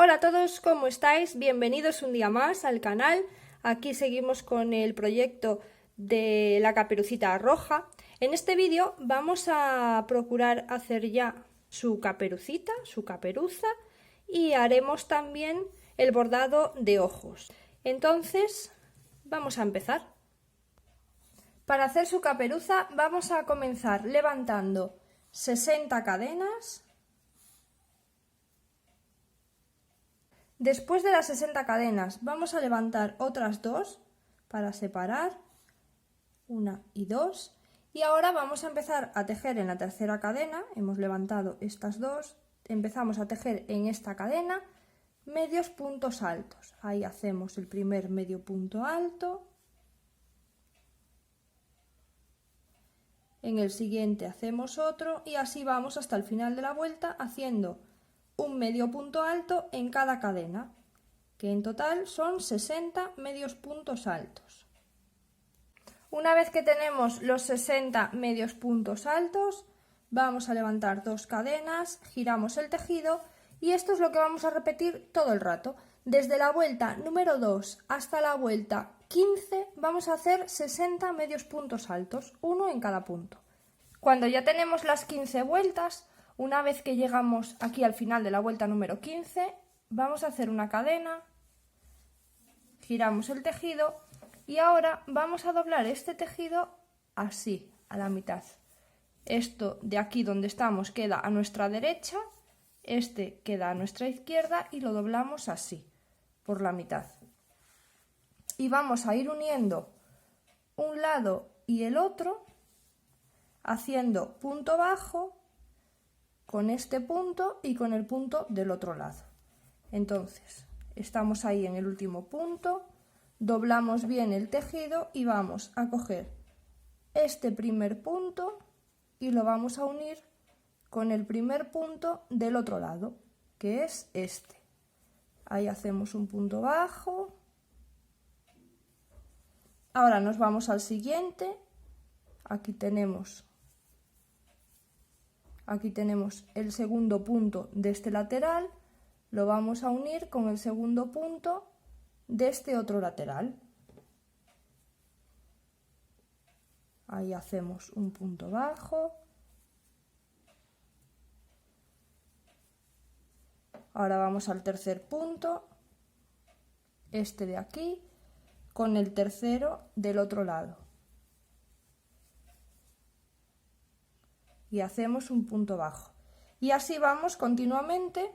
Hola a todos, ¿cómo estáis? Bienvenidos un día más al canal. Aquí seguimos con el proyecto de la caperucita roja. En este vídeo vamos a procurar hacer ya su caperucita, su caperuza, y haremos también el bordado de ojos. Entonces, vamos a empezar. Para hacer su caperuza vamos a comenzar levantando 60 cadenas. Después de las 60 cadenas vamos a levantar otras dos para separar, una y dos, y ahora vamos a empezar a tejer en la tercera cadena. Hemos levantado estas dos, empezamos a tejer en esta cadena medios puntos altos. Ahí hacemos el primer medio punto alto, en el siguiente hacemos otro y así vamos hasta el final de la vuelta haciendo un medio punto alto en cada cadena, que en total son 60 medios puntos altos. Una vez que tenemos los 60 medios puntos altos, vamos a levantar dos cadenas, giramos el tejido y esto es lo que vamos a repetir todo el rato. Desde la vuelta número 2 hasta la vuelta 15 vamos a hacer 60 medios puntos altos, uno en cada punto. Cuando ya tenemos las 15 vueltas, una vez que llegamos aquí al final de la vuelta número 15, vamos a hacer una cadena, giramos el tejido y ahora vamos a doblar este tejido así, a la mitad. Esto de aquí donde estamos queda a nuestra derecha, este queda a nuestra izquierda y lo doblamos así, por la mitad. Y vamos a ir uniendo un lado y el otro, haciendo punto bajo, con este punto y con el punto del otro lado. Entonces, estamos ahí en el último punto, doblamos bien el tejido y vamos a coger este primer punto y lo vamos a unir con el primer punto del otro lado, que es este. Ahí hacemos un punto bajo. Ahora nos vamos al siguiente. Aquí tenemos el segundo punto de este lateral, lo vamos a unir con el segundo punto de este otro lateral. Ahí hacemos un punto bajo. Ahora vamos al tercer punto, este de aquí, con el tercero del otro lado. Y hacemos un punto bajo. Y así vamos continuamente,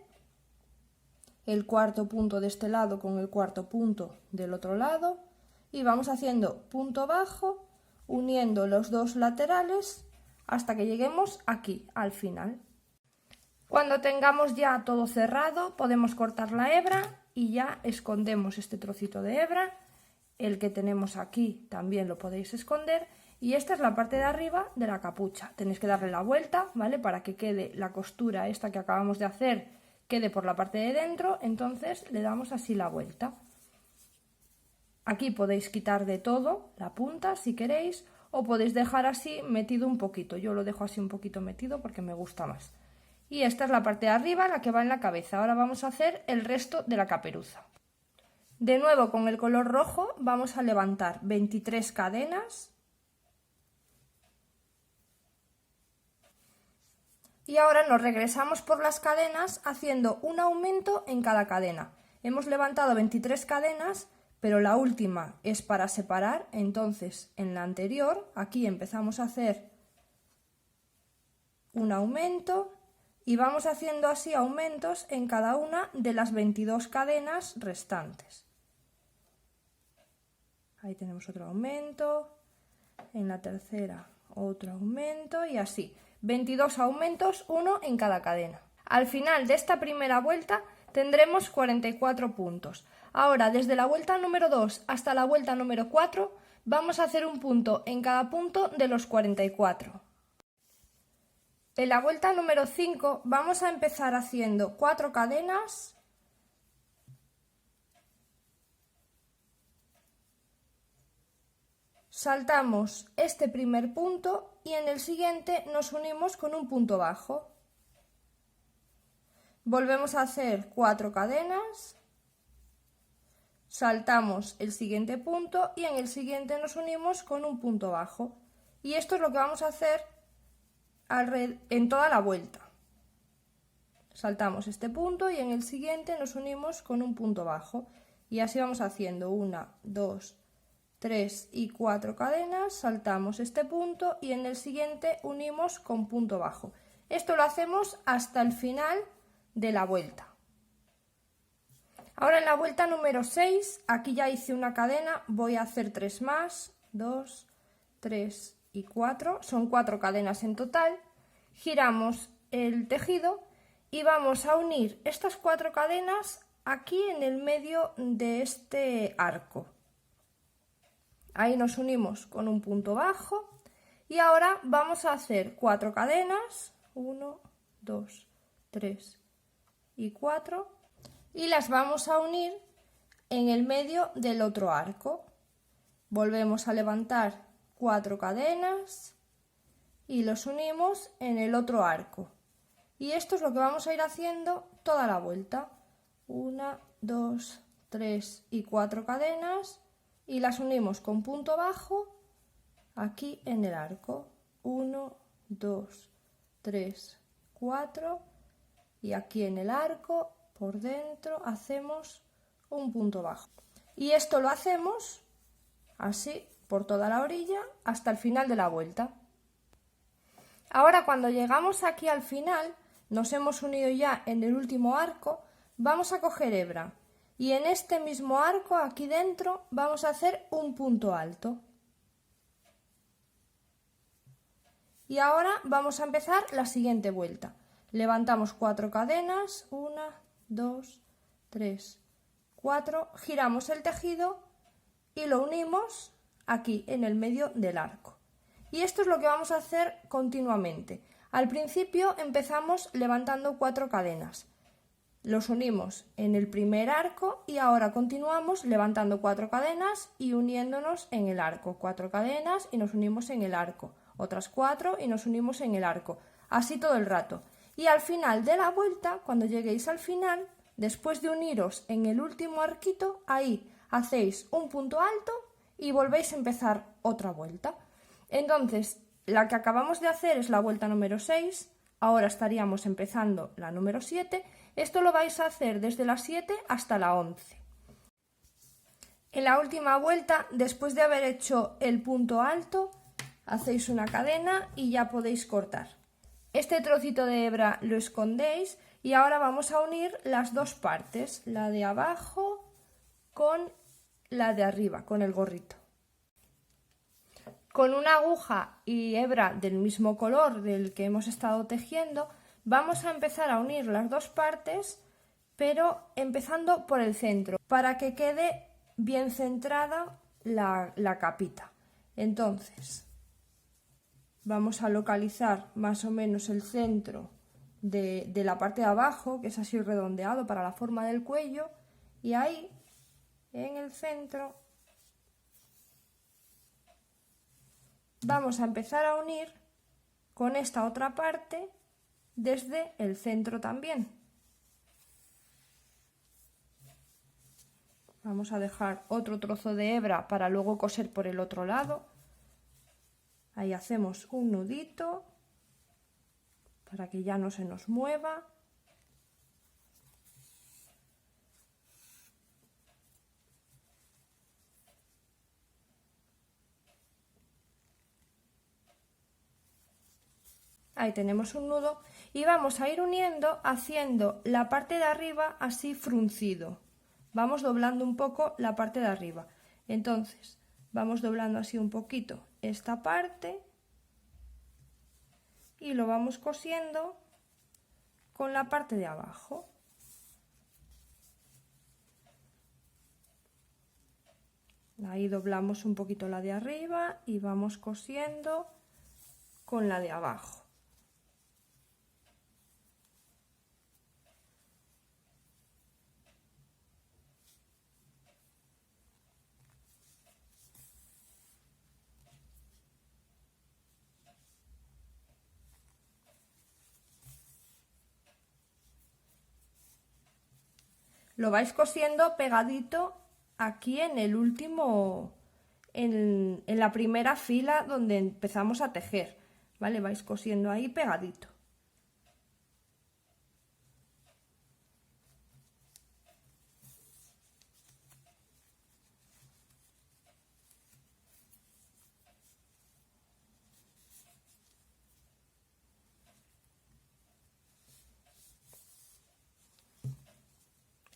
el cuarto punto de este lado con el cuarto punto del otro lado, y vamos haciendo punto bajo, uniendo los dos laterales hasta que lleguemos aquí, al final. Cuando tengamos ya todo cerrado, podemos cortar la hebra y ya escondemos este trocito de hebra. El que tenemos aquí también lo podéis esconder. Y esta es la parte de arriba de la capucha. Tenéis que darle la vuelta, ¿vale? Para que quede la costura esta que acabamos de hacer, quede por la parte de dentro. Entonces le damos así la vuelta. Aquí podéis quitar de todo la punta si queréis, o podéis dejar así metido un poquito. Yo lo dejo así un poquito metido porque me gusta más. Y esta es la parte de arriba, la que va en la cabeza. Ahora vamos a hacer el resto de la caperuza. De nuevo con el color rojo vamos a levantar 23 cadenas. Y ahora nos regresamos por las cadenas haciendo un aumento en cada cadena. Hemos levantado 23 cadenas, pero la última es para separar, entonces en la anterior, aquí empezamos a hacer un aumento y vamos haciendo así aumentos en cada una de las 22 cadenas restantes. Ahí tenemos otro aumento, en la tercera otro aumento y así. 22 aumentos, uno en cada cadena. Al final de esta primera vuelta tendremos 44 puntos. Ahora, desde la vuelta número 2 hasta la vuelta número 4, vamos a hacer un punto en cada punto de los 44. En la vuelta número 5 vamos a empezar haciendo 4 cadenas. Saltamos este primer punto y en el siguiente nos unimos con un punto bajo. volvemos a hacer 4 cadenas, saltamos el siguiente punto y en el siguiente nos unimos con un punto bajo. Y esto es lo que vamos a hacer en toda la vuelta. Saltamos este punto y en el siguiente nos unimos con un punto bajo. Y así vamos haciendo 1, 2, 3 y 4 cadenas, saltamos este punto y en el siguiente unimos con punto bajo. Esto lo hacemos hasta el final de la vuelta. Ahora en la vuelta número 6, aquí ya hice una cadena, voy a hacer 3 más, 2, 3 y 4, son 4 cadenas en total. Giramos el tejido y vamos a unir estas 4 cadenas aquí en el medio de este arco. Ahí nos unimos con un punto bajo y ahora vamos a hacer 4 cadenas, 1, 2, 3 y 4, y las vamos a unir en el medio del otro arco. Volvemos a levantar 4 cadenas y los unimos en el otro arco. Y esto es lo que vamos a ir haciendo toda la vuelta. 1, 2, 3 y 4 cadenas y las unimos con punto bajo aquí en el arco. 1, 2, 3, 4 y aquí en el arco por dentro hacemos un punto bajo. Y esto lo hacemos así por toda la orilla hasta el final de la vuelta. Ahora cuando llegamos aquí al final, nos hemos unido ya en el último arco, vamos a coger hebra y en este mismo arco aquí dentro vamos a hacer un punto alto. Y ahora vamos a empezar la siguiente vuelta. Levantamos 4 cadenas, 1, 2, 3, 4, giramos el tejido y lo unimos aquí en el medio del arco. Y esto es lo que vamos a hacer continuamente. Al principio empezamos levantando 4 cadenas. Los unimos en el primer arco y ahora continuamos levantando 4 cadenas y uniéndonos en el arco. 4 cadenas y nos unimos en el arco. Otras 4 y nos unimos en el arco. Así todo el rato. Y al final de la vuelta, cuando lleguéis al final, después de uniros en el último arquito, ahí hacéis un punto alto y volvéis a empezar otra vuelta. Entonces, la que acabamos de hacer es la vuelta número 6, ahora estaríamos empezando la número 7, esto lo vais a hacer desde la 7 hasta la 11. En la última vuelta, después de haber hecho el punto alto, hacéis una cadena y ya podéis cortar. Este trocito de hebra lo escondéis y ahora vamos a unir las dos partes, la de abajo con la de arriba, con el gorrito. Con una aguja y hebra del mismo color del que hemos estado tejiendo, vamos a empezar a unir las dos partes, pero empezando por el centro, para que quede bien centrada la capita. Entonces, vamos a localizar más o menos el centro de la parte de abajo, que es así redondeado para la forma del cuello, y ahí, en el centro, vamos a empezar a unir con esta otra parte desde el centro también. Vamos a dejar otro trozo de hebra para luego coser por el otro lado. Ahí hacemos un nudito para que ya no se nos mueva. Ahí tenemos un nudo y vamos a ir uniendo haciendo la parte de arriba así fruncido. Vamos doblando un poco la parte de arriba. Entonces, vamos doblando así un poquito esta parte y lo vamos cosiendo con la parte de abajo. Ahí doblamos un poquito la de arriba y vamos cosiendo con la de abajo. lo vais cosiendo pegadito aquí en el último, en la primera fila donde empezamos a tejer, ¿vale? Vais cosiendo ahí pegadito.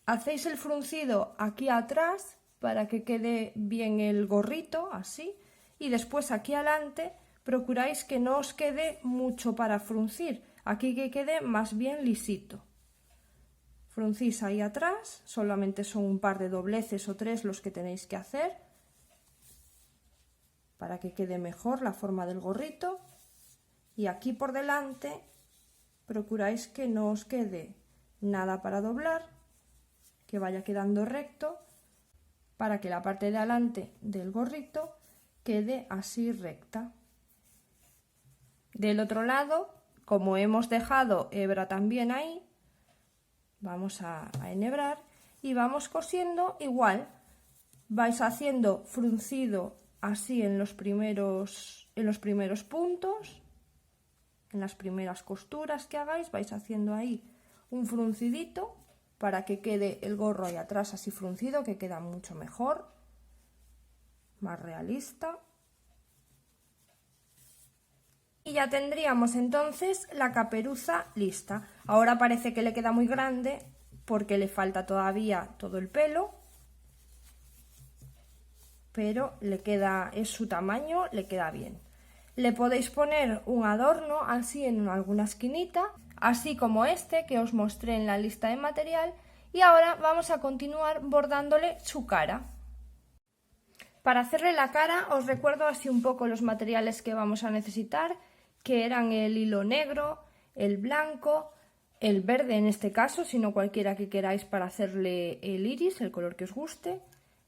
Hacéis el fruncido aquí atrás para que quede bien el gorrito, así, y después aquí adelante procuráis que no os quede mucho para fruncir, aquí que quede más bien lisito. Fruncís ahí atrás, solamente son un par de dobleces o 3 los que tenéis que hacer para que quede mejor la forma del gorrito, y aquí por delante procuráis que no os quede nada para doblar, que vaya quedando recto para que la parte de adelante del gorrito quede así recta. Del otro lado, como hemos dejado hebra también ahí, vamos a enhebrar y vamos cosiendo igual. Vais haciendo fruncido así en los primeros puntos, en las primeras costuras que hagáis, vais haciendo ahí un fruncidito para que quede el gorro ahí atrás así fruncido, que queda mucho mejor, más realista. Y ya tendríamos entonces la caperuza lista. Ahora parece que le queda muy grande porque le falta todavía todo el pelo, pero le queda, es su tamaño, le queda bien. Le podéis poner un adorno así en alguna esquinita, así como este que os mostré en la lista de material, y ahora vamos a continuar bordándole su cara. Para hacerle la cara os recuerdo así un poco los materiales que vamos a necesitar, que eran el hilo negro, el blanco, el verde en este caso, sino cualquiera que queráis para hacerle el iris, el color que os guste,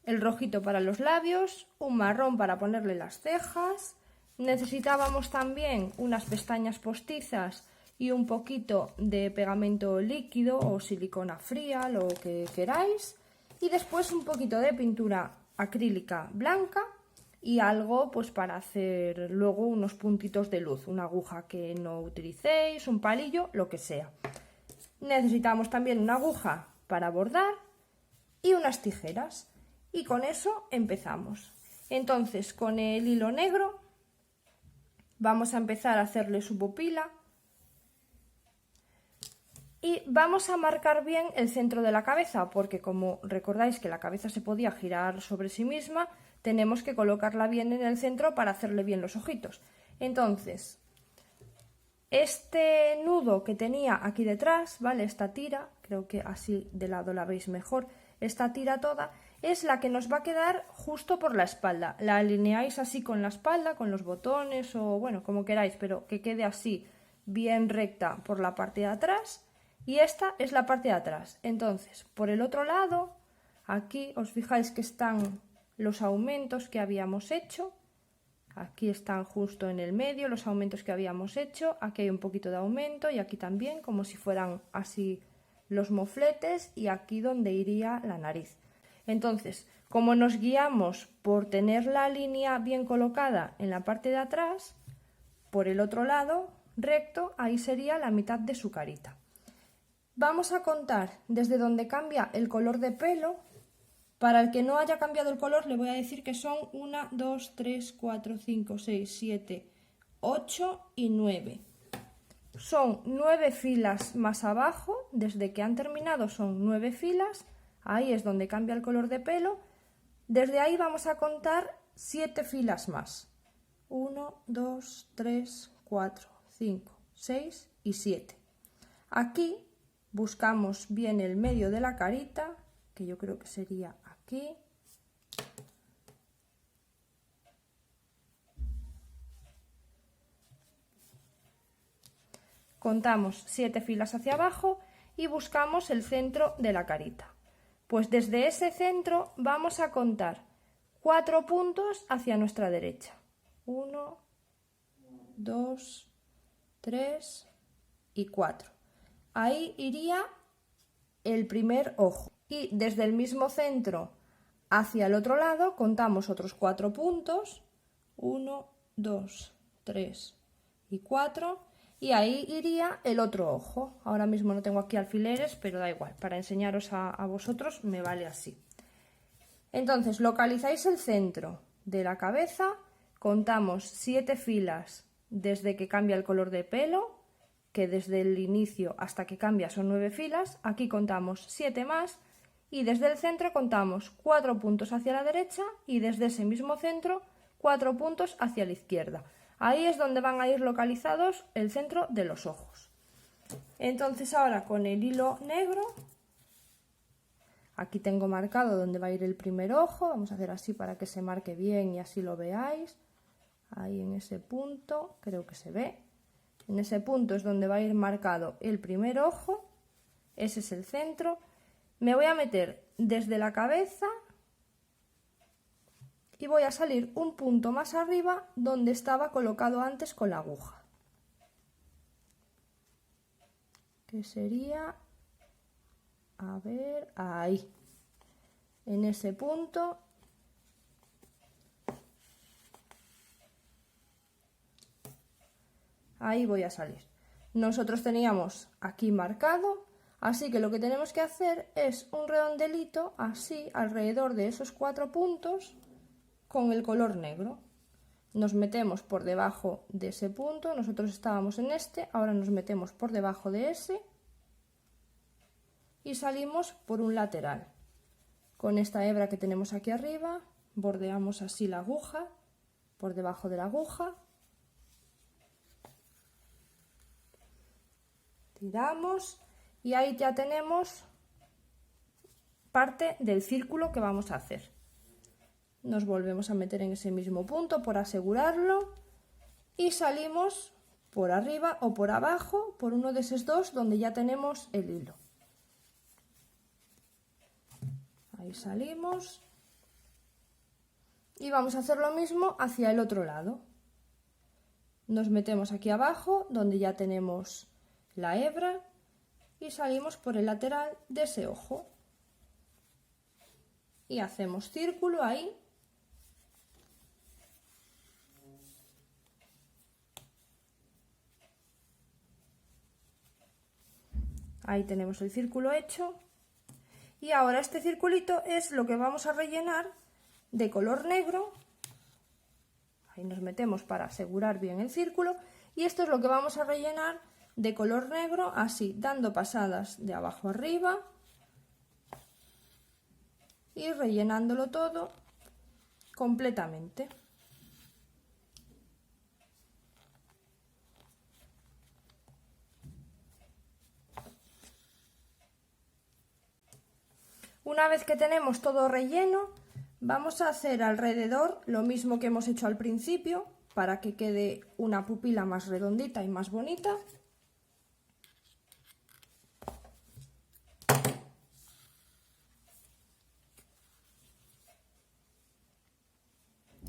el rojito para los labios, un marrón para ponerle las cejas. Necesitábamos también unas pestañas postizas y un poquito de pegamento líquido o silicona fría, lo que queráis, y después un poquito de pintura acrílica blanca y algo pues para hacer luego unos puntitos de luz, una aguja que no utilicéis, un palillo, lo que sea. Necesitamos también una aguja para bordar y unas tijeras, y con eso empezamos. Entonces, con el hilo negro vamos a empezar a hacerle su pupila y vamos a marcar bien el centro de la cabeza, porque como recordáis que la cabeza se podía girar sobre sí misma, tenemos que colocarla bien en el centro para hacerle bien los ojitos. Entonces, este nudo que tenía aquí detrás, ¿vale? Esta tira, creo que así de lado la veis mejor, esta tira toda es la que nos va a quedar justo por la espalda. La alineáis así con la espalda, con los botones o bueno, como queráis, pero que quede así bien recta por la parte de atrás. Y esta es la parte de atrás. Entonces, por el otro lado, aquí os fijáis que están los aumentos que habíamos hecho. Aquí están justo en el medio los aumentos que habíamos hecho. Aquí hay un poquito de aumento y aquí también, como si fueran así los mofletes, y aquí donde iría la nariz. Entonces, como nos guiamos por tener la línea bien colocada en la parte de atrás, por el otro lado, recto, ahí sería la mitad de su carita. Vamos a contar desde donde cambia el color de pelo. Para el que no haya cambiado el color, le voy a decir que son 1, 2, 3, 4, 5, 6, 7, 8 y 9. Son 9 filas más abajo, desde que han terminado son 9 filas, ahí es donde cambia el color de pelo. Desde ahí vamos a contar 7 filas más. 1, 2, 3, 4, 5, 6 y 7. Aquí buscamos bien el medio de la carita, que yo creo que sería aquí. Contamos 7 filas hacia abajo y buscamos el centro de la carita. Pues desde ese centro vamos a contar 4 puntos hacia nuestra derecha. 1, 2, 3 y 4. Ahí iría el primer ojo. y desde el mismo centro hacia el otro lado contamos otros 4 puntos, 1, 2, 3 y 4, y ahí iría el otro ojo. Ahora mismo no tengo aquí alfileres, pero da igual, para enseñaros a vosotros me vale así. Entonces localizáis el centro de la cabeza, contamos 7 filas desde que cambia el color de pelo, que desde el inicio hasta que cambia son 9 filas, aquí contamos 7 más, y desde el centro contamos 4 puntos hacia la derecha y desde ese mismo centro 4 puntos hacia la izquierda. Ahí es donde van a ir localizados el centro de los ojos. Entonces ahora con el hilo negro, aquí tengo marcado donde va a ir el primer ojo, vamos a hacer así para que se marque bien y así lo veáis. Ahí en ese punto, creo que se ve. En ese punto es donde va a ir marcado el primer ojo, ese es el centro. Me voy a meter desde la cabeza y voy a salir un punto más arriba donde estaba colocado antes con la aguja, que sería, a ver, ahí, en ese punto. Ahí voy a salir. Nosotros teníamos aquí marcado, así que lo que tenemos que hacer es un redondelito así alrededor de esos 4 puntos con el color negro. Nos metemos por debajo de ese punto, nosotros estábamos en este, ahora nos metemos por debajo de ese y salimos por un lateral. Con esta hebra que tenemos aquí arriba, bordeamos así la aguja, por debajo de la aguja, tiramos y ahí ya tenemos parte del círculo que vamos a hacer. Nos volvemos a meter en ese mismo punto por asegurarlo y salimos por arriba o por abajo por uno de esos dos donde ya tenemos el hilo. Ahí salimos y vamos a hacer lo mismo hacia el otro lado. Nos metemos aquí abajo donde ya tenemos la hebra y salimos por el lateral de ese ojo y hacemos círculo ahí. Ahí tenemos el círculo hecho y ahora este circulito es lo que vamos a rellenar de color negro. Ahí nos metemos para asegurar bien el círculo y esto es lo que vamos a rellenar de color negro, así dando pasadas de abajo arriba y rellenándolo todo completamente. Una vez que tenemos todo relleno, vamos a hacer alrededor lo mismo que hemos hecho al principio para que quede una pupila más redondita y más bonita.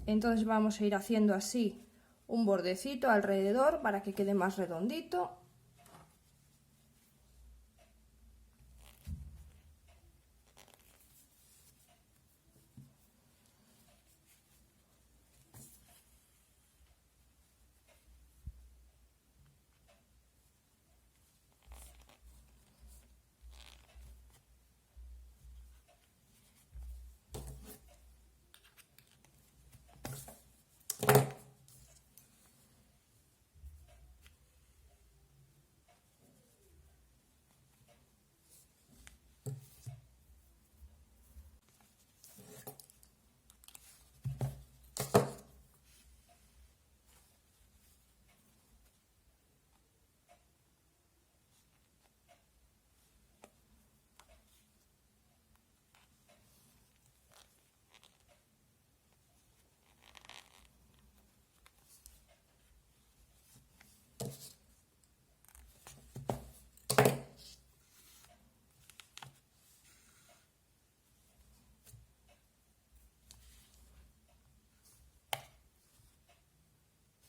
Entonces vamos a ir haciendo así un bordecito alrededor para que quede más redondito.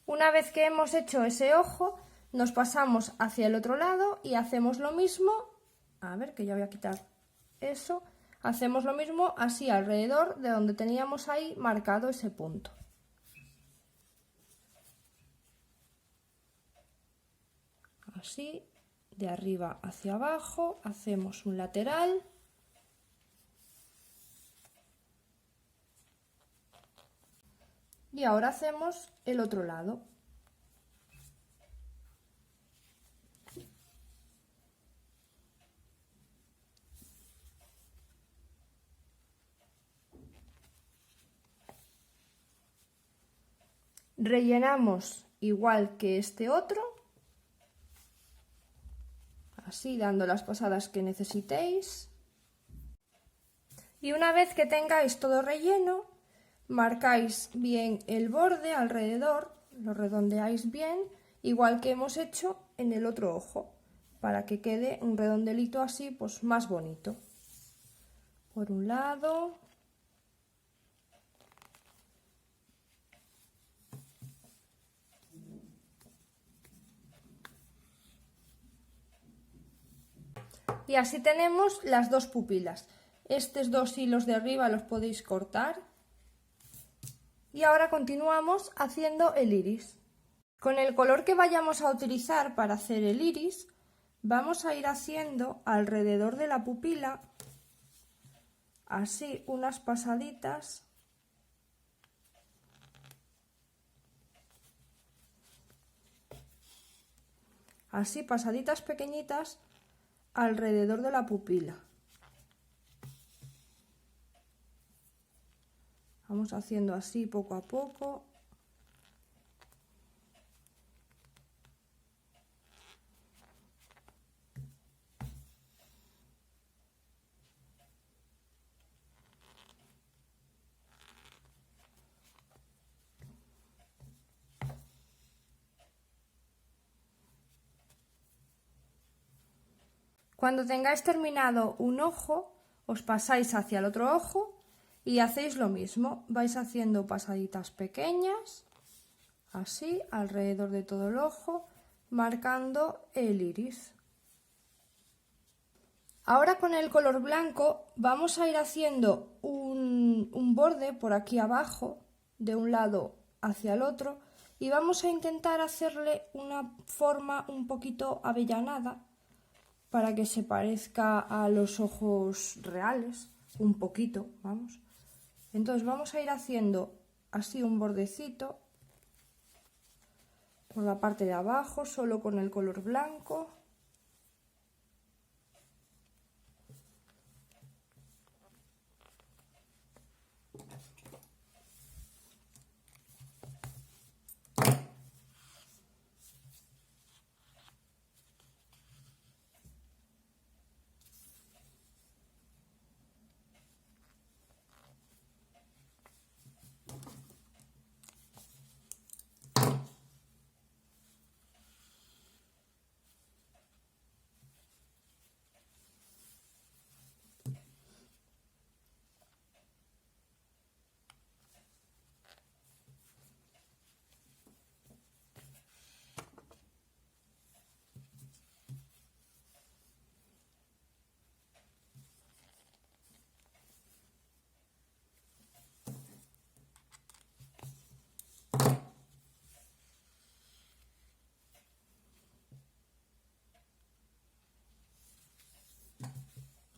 Una vez que hemos hecho ese ojo, nos pasamos hacia el otro lado y hacemos lo mismo. A ver, que ya voy a quitar eso. Hacemos lo mismo así alrededor de donde teníamos ahí marcado ese punto. Así, de arriba hacia abajo, hacemos un lateral. Y ahora hacemos el otro lado. Rellenamos igual que este otro, así dando las pasadas que necesitéis. Y una vez que tengáis todo relleno, marcáis bien el borde alrededor, lo redondeáis bien, igual que hemos hecho en el otro ojo, para que quede un redondelito así, pues más bonito. Por un lado. Y así tenemos las dos pupilas. Estos dos hilos de arriba los podéis cortar. Y ahora continuamos haciendo el iris. Con el color que vayamos a utilizar para hacer el iris, vamos a ir haciendo alrededor de la pupila, así unas pasaditas. Así pasaditas pequeñitas alrededor de la pupila. Vamos haciendo así poco a poco. Cuando tengáis terminado un ojo, os pasáis hacia el otro ojo y hacéis lo mismo. Vais haciendo pasaditas pequeñas, así, alrededor de todo el ojo, marcando el iris. Ahora con el color blanco vamos a ir haciendo un borde por aquí abajo, de un lado hacia el otro, y vamos a intentar hacerle una forma un poquito avellanada, para que se parezca a los ojos reales, un poquito, vamos. Entonces vamos a ir haciendo así un bordecito por la parte de abajo, solo con el color blanco.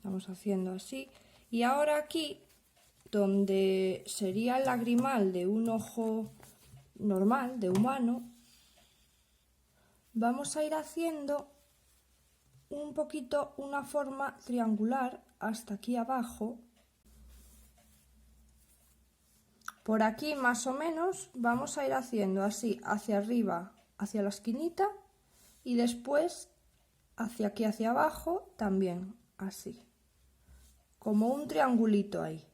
Vamos haciendo así. Y ahora aquí, donde sería el lagrimal de un ojo normal, de humano, vamos a ir haciendo un poquito una forma triangular hasta aquí abajo. Por aquí más o menos vamos a ir haciendo así hacia arriba, hacia la esquinita, y después hacia aquí hacia abajo también así, como un triangulito ahí.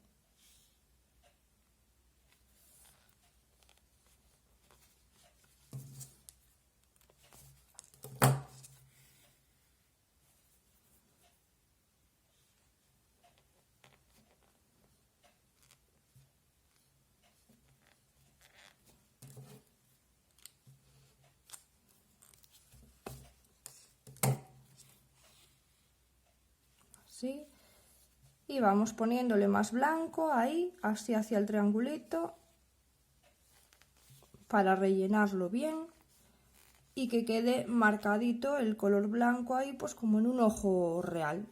Así. y vamos poniéndole más blanco ahí, así hacia el triangulito, para rellenarlo bien y que quede marcadito el color blanco ahí, pues como en un ojo real.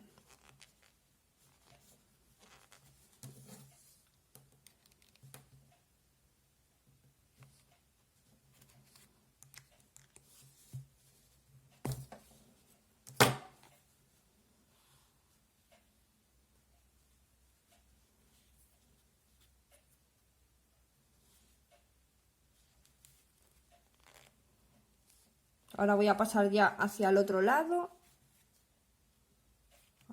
Ahora voy a pasar ya hacia el otro lado.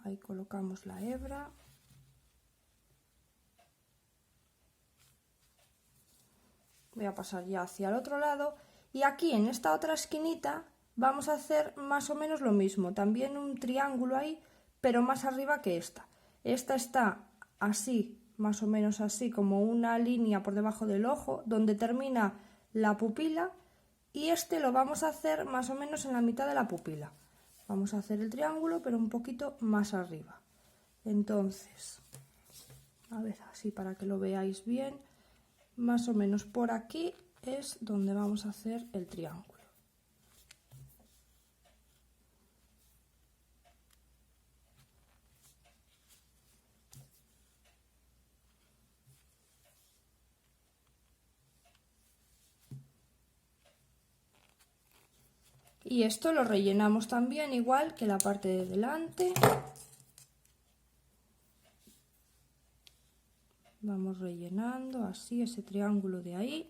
Ahí colocamos la hebra. Voy a pasar ya hacia el otro lado. Y aquí en esta otra esquinita vamos a hacer más o menos lo mismo. También un triángulo ahí, pero más arriba que esta. Esta está así, más o menos así, como una línea por debajo del ojo, donde termina la pupila. Y este lo vamos a hacer más o menos en la mitad de la pupila. Vamos a hacer el triángulo, pero un poquito más arriba. Entonces, a ver, así para que lo veáis bien, más o menos por aquí es donde vamos a hacer el triángulo. Y esto lo rellenamos también igual que la parte de delante. Vamos rellenando así ese triángulo de ahí.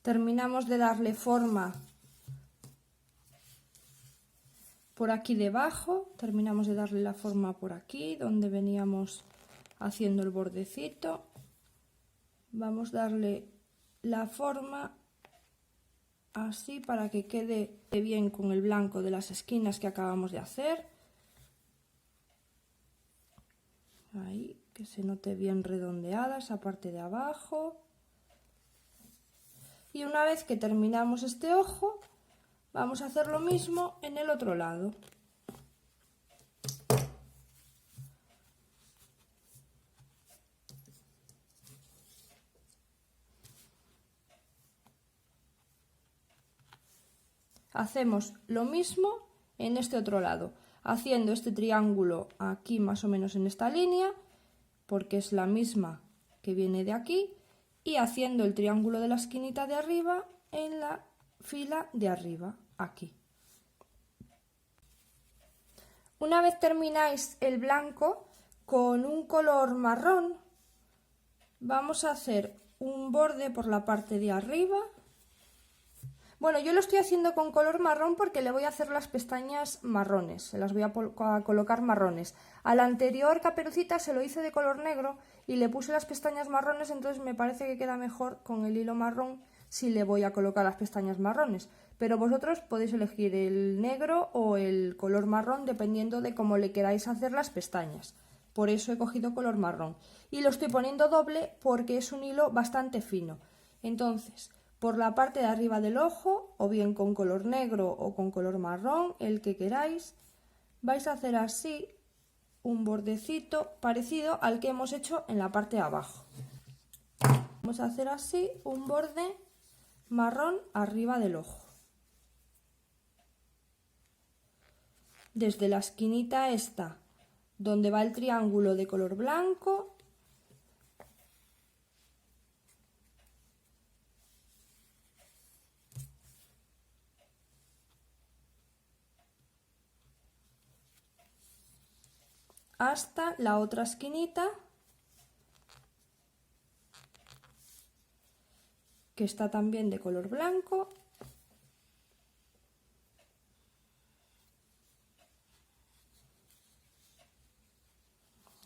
Terminamos de darle forma por aquí debajo, terminamos de darle la forma por aquí, donde veníamos haciendo el bordecito. Vamos a darle la forma así para que quede bien con el blanco de las esquinas que acabamos de hacer. Ahí, que se note bien redondeada esa parte de abajo. Y una vez que terminamos este ojo, vamos a hacer lo mismo en el otro lado. Hacemos lo mismo en este otro lado, haciendo este triángulo aquí más o menos en esta línea, porque es la misma que viene de aquí, y haciendo el triángulo de la esquinita de arriba en la fila de arriba, aquí. Una vez termináis el blanco, con un color marrón vamos a hacer un borde por la parte de arriba. Bueno, yo lo estoy haciendo con color marrón porque le voy a hacer las pestañas marrones, se las voy a colocar marrones. A la anterior caperucita se lo hice de color negro y le puse las pestañas marrones, entonces me parece que queda mejor con el hilo marrón si le voy a colocar las pestañas marrones. Pero vosotros podéis elegir el negro o el color marrón dependiendo de cómo le queráis hacer las pestañas. Por eso he cogido color marrón. Y lo estoy poniendo doble porque es un hilo bastante fino. Entonces, por la parte de arriba del ojo, o bien con color negro o con color marrón, el que queráis, vais a hacer así un bordecito parecido al que hemos hecho en la parte de abajo. Vamos a hacer así un borde marrón arriba del ojo. Desde la esquinita esta, donde va el triángulo de color blanco, hasta la otra esquinita, que está también de color blanco.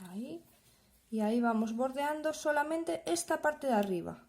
Ahí. Y ahí vamos bordeando solamente esta parte de arriba.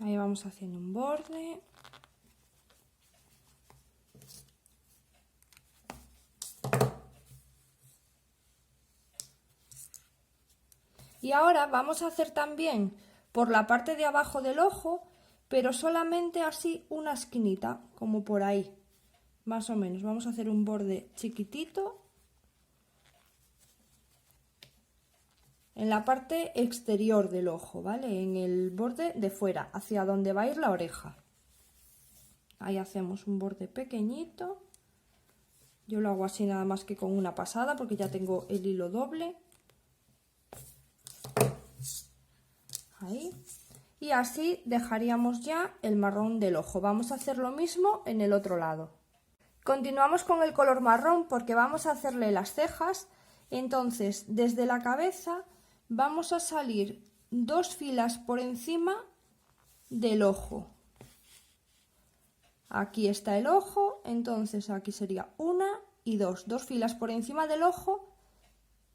Ahí vamos haciendo un borde. Y ahora vamos a hacer también por la parte de abajo del ojo, pero solamente así una esquinita, como por ahí, más o menos. Vamos a hacer un borde chiquitito en la parte exterior del ojo, ¿vale? En el borde de fuera, hacia donde va a ir la oreja. Ahí hacemos un borde pequeñito. Yo lo hago así nada más que con una pasada porque ya tengo el hilo doble. Ahí. Y así dejaríamos ya el marrón del ojo. Vamos a hacer lo mismo en el otro lado. Continuamos con el color marrón porque vamos a hacerle las cejas. Entonces, desde la cabeza vamos a salir 2 filas por encima del ojo. Aquí está el ojo, entonces aquí sería 1 y 2 filas por encima del ojo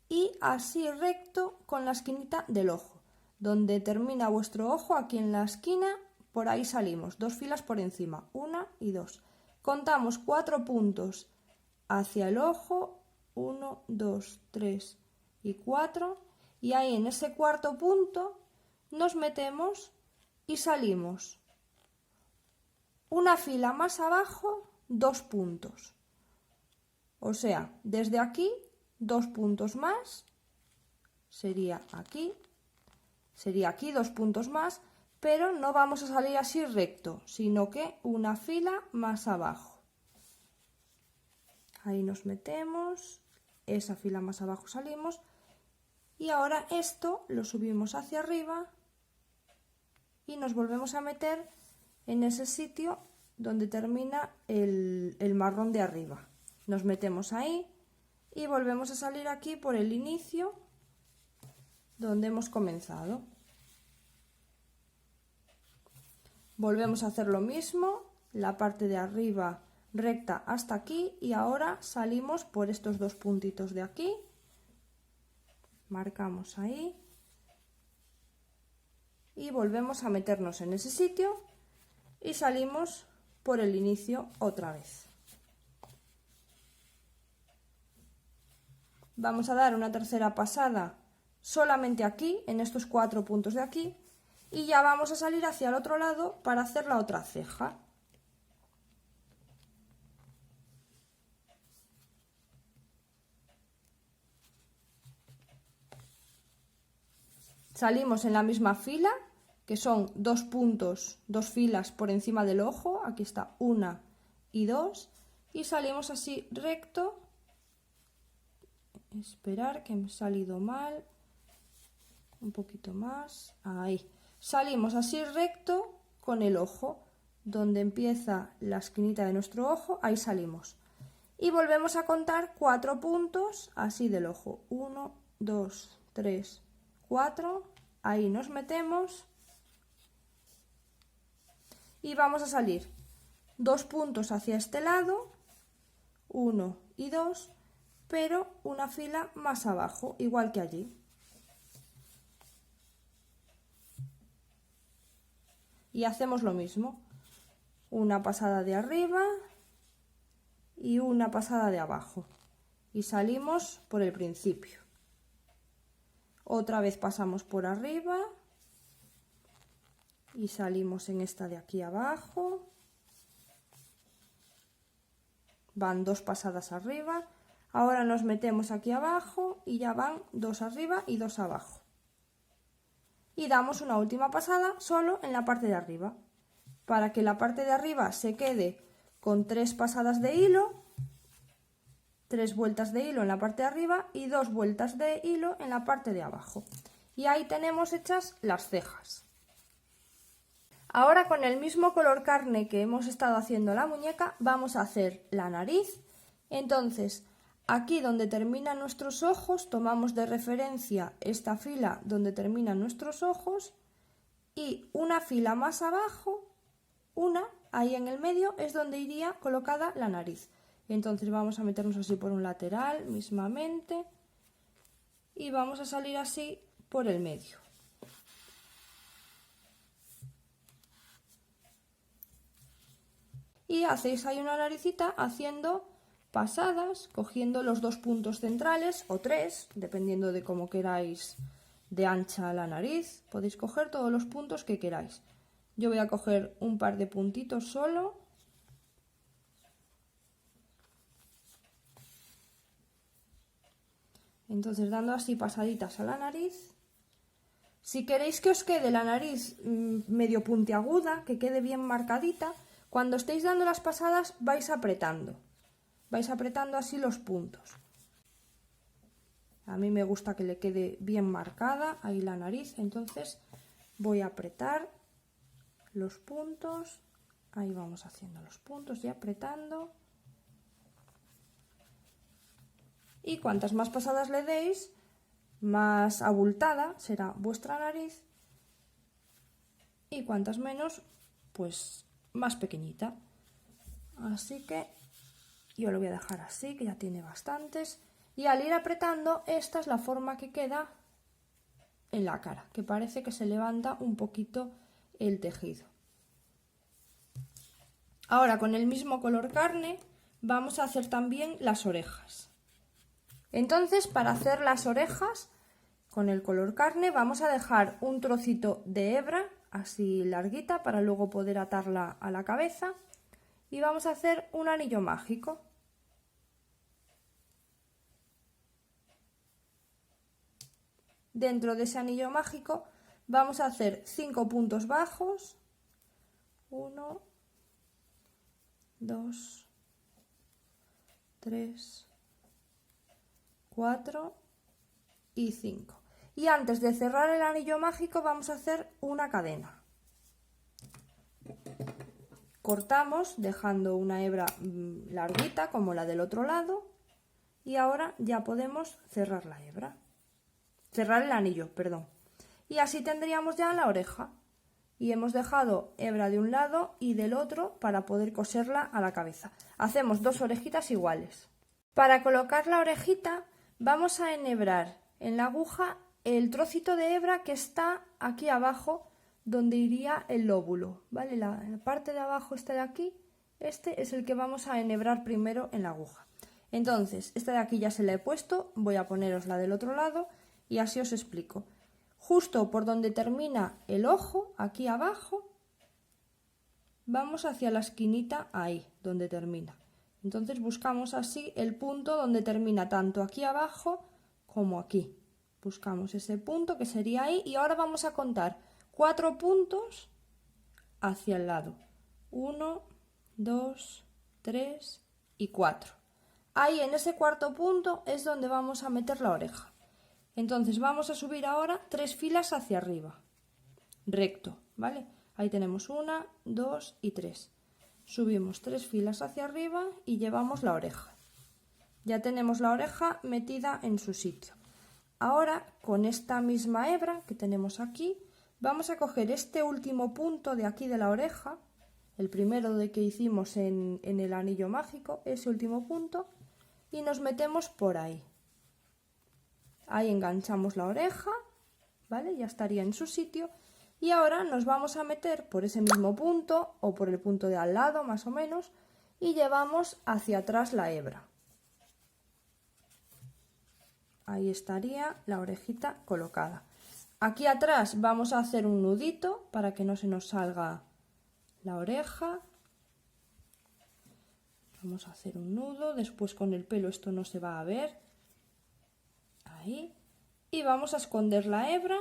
y así recto con la esquinita del ojo. Donde termina vuestro ojo, aquí en la esquina, por ahí salimos, 2 filas por encima, 1 y 2. Contamos 4 puntos hacia el ojo, 1, 2, 3 y 4. Y ahí en ese cuarto punto nos metemos y salimos una fila más abajo, 2 puntos. O sea, desde aquí, 2 puntos más, sería aquí 2 puntos más, pero no vamos a salir así recto, sino que una fila más abajo. Ahí nos metemos, esa fila más abajo salimos y ahora esto lo subimos hacia arriba y nos volvemos a meter en ese sitio donde termina el marrón de arriba. Nos metemos ahí y volvemos a salir aquí por el inicio donde hemos comenzado. Volvemos a hacer lo mismo, la parte de arriba recta hasta aquí y ahora salimos por estos 2 puntitos de aquí. Marcamos ahí y volvemos a meternos en ese sitio y salimos por el inicio otra vez. Vamos a dar una tercera pasada solamente aquí, en estos 4 puntos de aquí, y ya vamos a salir hacia el otro lado para hacer la otra ceja. Salimos en la misma fila, que son 2 puntos, 2 filas por encima del ojo, aquí está 1 y 2, y salimos así recto. Esperar que me ha salido mal, un poquito más, ahí. Salimos así recto con el ojo, donde empieza la esquinita de nuestro ojo, ahí salimos. Y volvemos a contar 4 puntos así del ojo, 1, 2, 3, 4, ahí nos metemos y vamos a salir 2 puntos hacia este lado, 1 y 2, pero una fila más abajo, igual que allí. Y hacemos lo mismo, una pasada de arriba y una pasada de abajo y salimos por el principio. Otra vez pasamos por arriba y salimos en esta de aquí abajo. Van 2 pasadas arriba. Ahora nos metemos aquí abajo y ya van 2 arriba y 2 abajo. Y damos una última pasada solo en la parte de arriba, para que la parte de arriba se quede con 3 pasadas de hilo, 3 vueltas de hilo en la parte de arriba y 2 vueltas de hilo en la parte de abajo. Y ahí tenemos hechas las cejas. Ahora con el mismo color carne que hemos estado haciendo la muñeca, vamos a hacer la nariz. Entonces, aquí donde terminan nuestros ojos, tomamos de referencia esta fila donde terminan nuestros ojos y una fila más abajo, ahí en el medio, es donde iría colocada la nariz. Entonces vamos a meternos así por un lateral, mismamente, y vamos a salir así por el medio. y hacéis ahí una naricita haciendo pasadas, cogiendo los 2 puntos centrales o 3, dependiendo de cómo queráis de ancha la nariz. Podéis coger todos los puntos que queráis. Yo voy a coger un par de puntitos solo. Entonces, dando así pasaditas a la nariz. Si queréis que os quede la nariz medio puntiaguda, que quede bien marcadita, cuando estéis dando las pasadas vais apretando. Vais apretando así los puntos. A mí me gusta que le quede bien marcada ahí la nariz, entonces voy a apretar los puntos. Ahí vamos haciendo los puntos y apretando. Y cuantas más pasadas le deis, más abultada será vuestra nariz, y cuantas menos, pues más pequeñita. Así que yo lo voy a dejar así, que ya tiene bastantes, y al ir apretando, esta es la forma que queda en la cara, que parece que se levanta un poquito el tejido. Ahora, con el mismo color carne vamos a hacer también las orejas. Entonces, para hacer las orejas con el color carne vamos a dejar un trocito de hebra así larguita para luego poder atarla a la cabeza, y vamos a hacer un anillo mágico. Dentro de ese anillo mágico vamos a hacer 5 puntos bajos. 1, 2, 3, 4 y 5. Y antes de cerrar el anillo mágico vamos a hacer una cadena. Cortamos dejando una hebra larguita como la del otro lado, y ahora ya podemos cerrar la hebra. Cerrar el anillo, perdón. Y así tendríamos ya la oreja. Y hemos dejado hebra de un lado y del otro para poder coserla a la cabeza. Hacemos 2 orejitas iguales. Para colocar la orejita vamos a enhebrar en la aguja el trocito de hebra que está aquí abajo donde iría el lóbulo, ¿vale? La parte de abajo, esta de aquí, este es el que vamos a enhebrar primero en la aguja. Entonces, esta de aquí ya se la he puesto, voy a poneros la del otro lado y así os explico. Justo por donde termina el ojo, aquí abajo, vamos hacia la esquinita ahí, donde termina. Entonces buscamos así el punto donde termina tanto aquí abajo como aquí. Buscamos ese punto que sería ahí, y ahora vamos a contar 4 puntos hacia el lado. 1, 2, 3 y 4. Ahí en ese cuarto punto es donde vamos a meter la oreja. Entonces vamos a subir ahora 3 filas hacia arriba, recto, ¿vale? Ahí tenemos 1, 2 y 3. Subimos 3 filas hacia arriba y llevamos la oreja. Ya tenemos la oreja metida en su sitio. Ahora, con esta misma hebra que tenemos aquí, vamos a coger este último punto de aquí de la oreja, el primero de que hicimos en el anillo mágico, ese último punto, y nos metemos por ahí. Ahí enganchamos la oreja, ¿vale? Ya estaría en su sitio. Y ahora nos vamos a meter por ese mismo punto o por el punto de al lado, más o menos, y llevamos hacia atrás la hebra. Ahí estaría la orejita colocada. Aquí atrás vamos a hacer un nudito para que no se nos salga la oreja. Vamos a hacer un nudo, después con el pelo esto no se va a ver. Ahí. Y vamos a esconder la hebra.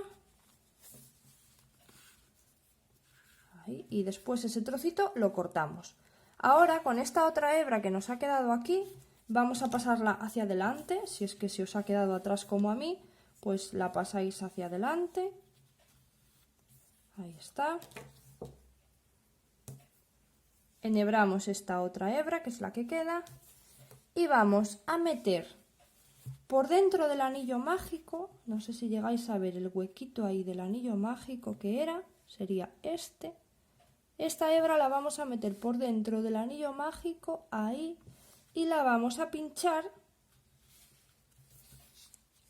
Ahí. Y después ese trocito lo cortamos. Ahora con esta otra hebra que nos ha quedado aquí, vamos a pasarla hacia adelante. Si es que se os ha quedado atrás como a mí, pues la pasáis hacia adelante. Ahí está. Enhebramos esta otra hebra, que es la que queda, y vamos a meter por dentro del anillo mágico, no sé si llegáis a ver el huequito ahí del anillo mágico que era, sería este. Esta hebra la vamos a meter por dentro del anillo mágico, ahí, y la vamos a pinchar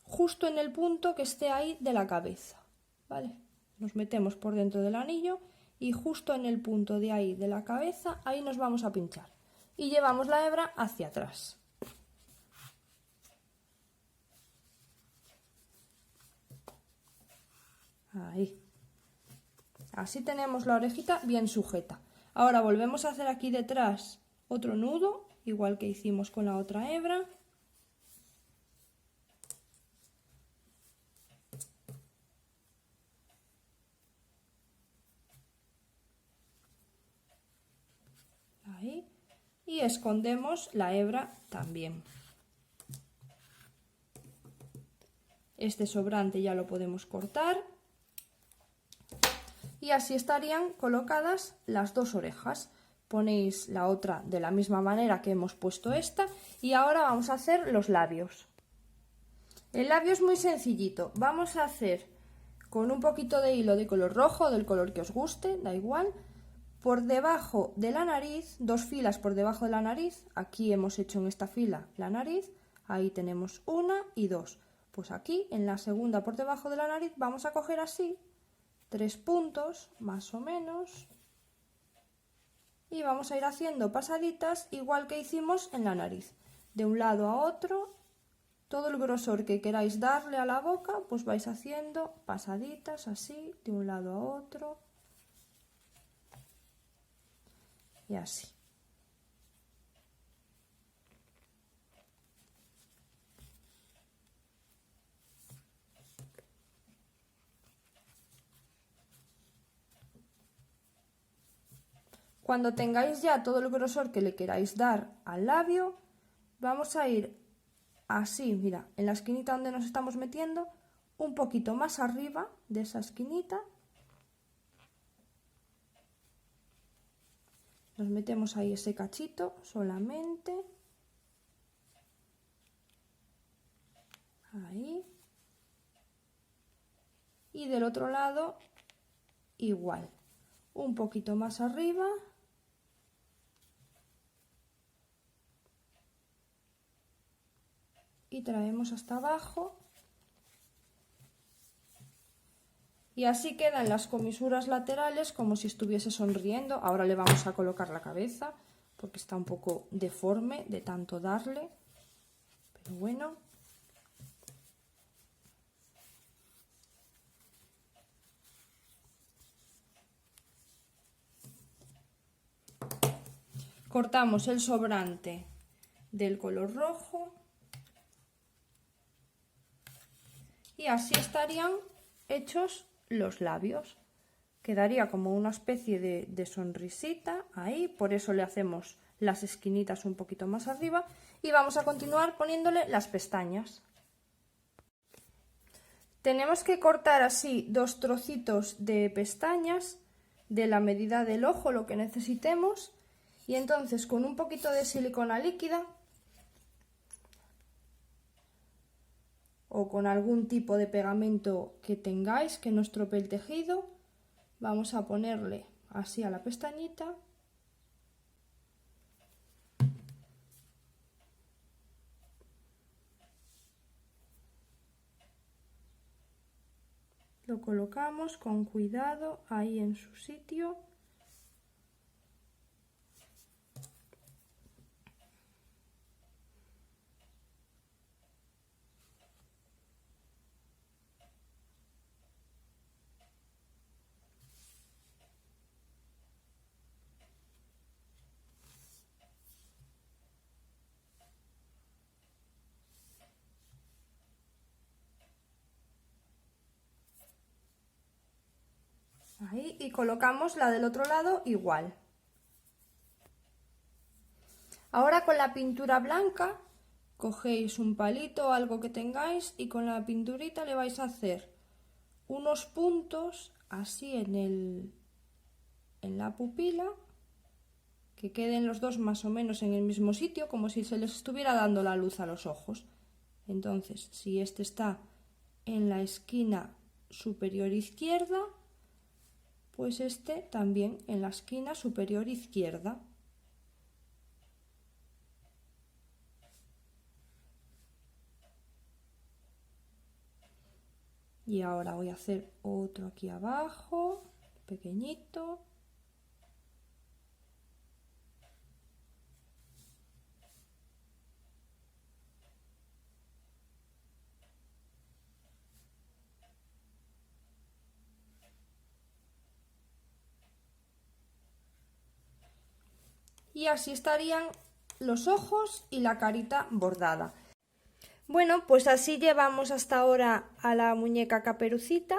justo en el punto que esté ahí de la cabeza, ¿vale? Nos metemos por dentro del anillo y justo en el punto de ahí de la cabeza, ahí nos vamos a pinchar. Y llevamos la hebra hacia atrás. Ahí. Así tenemos la orejita bien sujeta. Ahora volvemos a hacer aquí detrás otro nudo, igual que hicimos con la otra hebra. Ahí. Y escondemos la hebra también. Este sobrante ya lo podemos cortar. Y así estarían colocadas las dos orejas. Ponéis la otra de la misma manera que hemos puesto esta. Y ahora vamos a hacer los labios. El labio es muy sencillito. Vamos a hacer con un poquito de hilo de color rojo, del color que os guste, da igual. Por debajo de la nariz, 2 filas por debajo de la nariz. Aquí hemos hecho en esta fila la nariz. Ahí tenemos 1 y 2. Pues aquí, en la segunda por debajo de la nariz, vamos a coger así 3 puntos, más o menos. Y vamos a ir haciendo pasaditas, igual que hicimos en la nariz. De un lado a otro, todo el grosor que queráis darle a la boca, pues vais haciendo pasaditas así, de un lado a otro. Y así. Cuando tengáis ya todo el grosor que le queráis dar al labio, vamos a ir así, mira, en la esquinita donde nos estamos metiendo, un poquito más arriba de esa esquinita. Nos metemos ahí ese cachito solamente. Ahí. Y del otro lado igual. Un poquito más arriba. Y traemos hasta abajo. Y así quedan las comisuras laterales como si estuviese sonriendo. Ahora le vamos a colocar la cabeza porque está un poco deforme de tanto darle. Pero bueno. Cortamos el sobrante del color rojo. Y así estarían hechos los labios. Quedaría como una especie de sonrisita ahí, por eso le hacemos las esquinitas un poquito más arriba y vamos a continuar poniéndole las pestañas. Tenemos que cortar así 2 trocitos de pestañas de la medida del ojo, lo que necesitemos, y entonces con un poquito de silicona líquida o con algún tipo de pegamento que tengáis que no estropee el tejido, vamos a ponerle así a la pestañita. Lo colocamos con cuidado ahí en su sitio. Ahí, y colocamos la del otro lado igual. Ahora con la pintura blanca cogéis un palito o algo que tengáis y con la pinturita le vais a hacer unos puntos así en la pupila, que queden los dos más o menos en el mismo sitio, como si se les estuviera dando la luz a los ojos. Entonces, si este está en la esquina superior izquierda, pues este también en la esquina superior izquierda. Y ahora voy a hacer otro aquí abajo, pequeñito. y así estarían los ojos y la carita bordada. Bueno, pues así llevamos hasta ahora a la muñeca Caperucita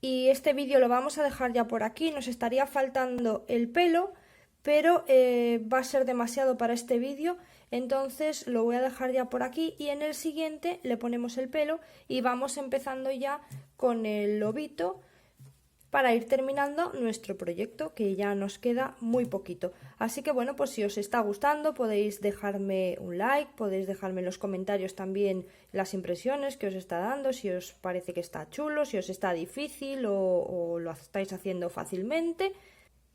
y este vídeo lo vamos a dejar ya por aquí. Nos estaría faltando el pelo, pero va a ser demasiado para este vídeo, entonces lo voy a dejar ya por aquí y en el siguiente le ponemos el pelo y vamos empezando ya con el lobito para ir terminando nuestro proyecto, que ya nos queda muy poquito. Así que bueno, pues si os está gustando podéis dejarme un like, podéis dejarme en los comentarios también las impresiones que os está dando, si os parece que está chulo, si os está difícil o lo estáis haciendo fácilmente.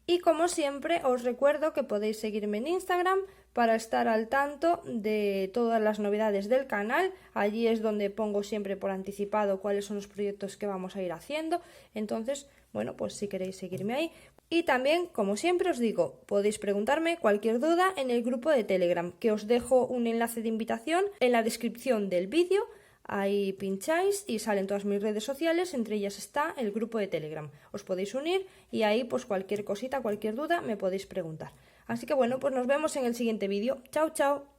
Y como siempre os recuerdo que podéis seguirme en Instagram para estar al tanto de todas las novedades del canal. Allí es donde pongo siempre por anticipado cuáles son los proyectos que vamos a ir haciendo. Entonces, bueno, pues si queréis seguirme ahí. Y también, como siempre os digo, podéis preguntarme cualquier duda en el grupo de Telegram, que os dejo un enlace de invitación en la descripción del vídeo. Ahí pincháis y salen todas mis redes sociales, entre ellas está el grupo de Telegram. Os podéis unir y ahí pues cualquier cosita, cualquier duda me podéis preguntar. Así que bueno, pues nos vemos en el siguiente vídeo. Chao, chao.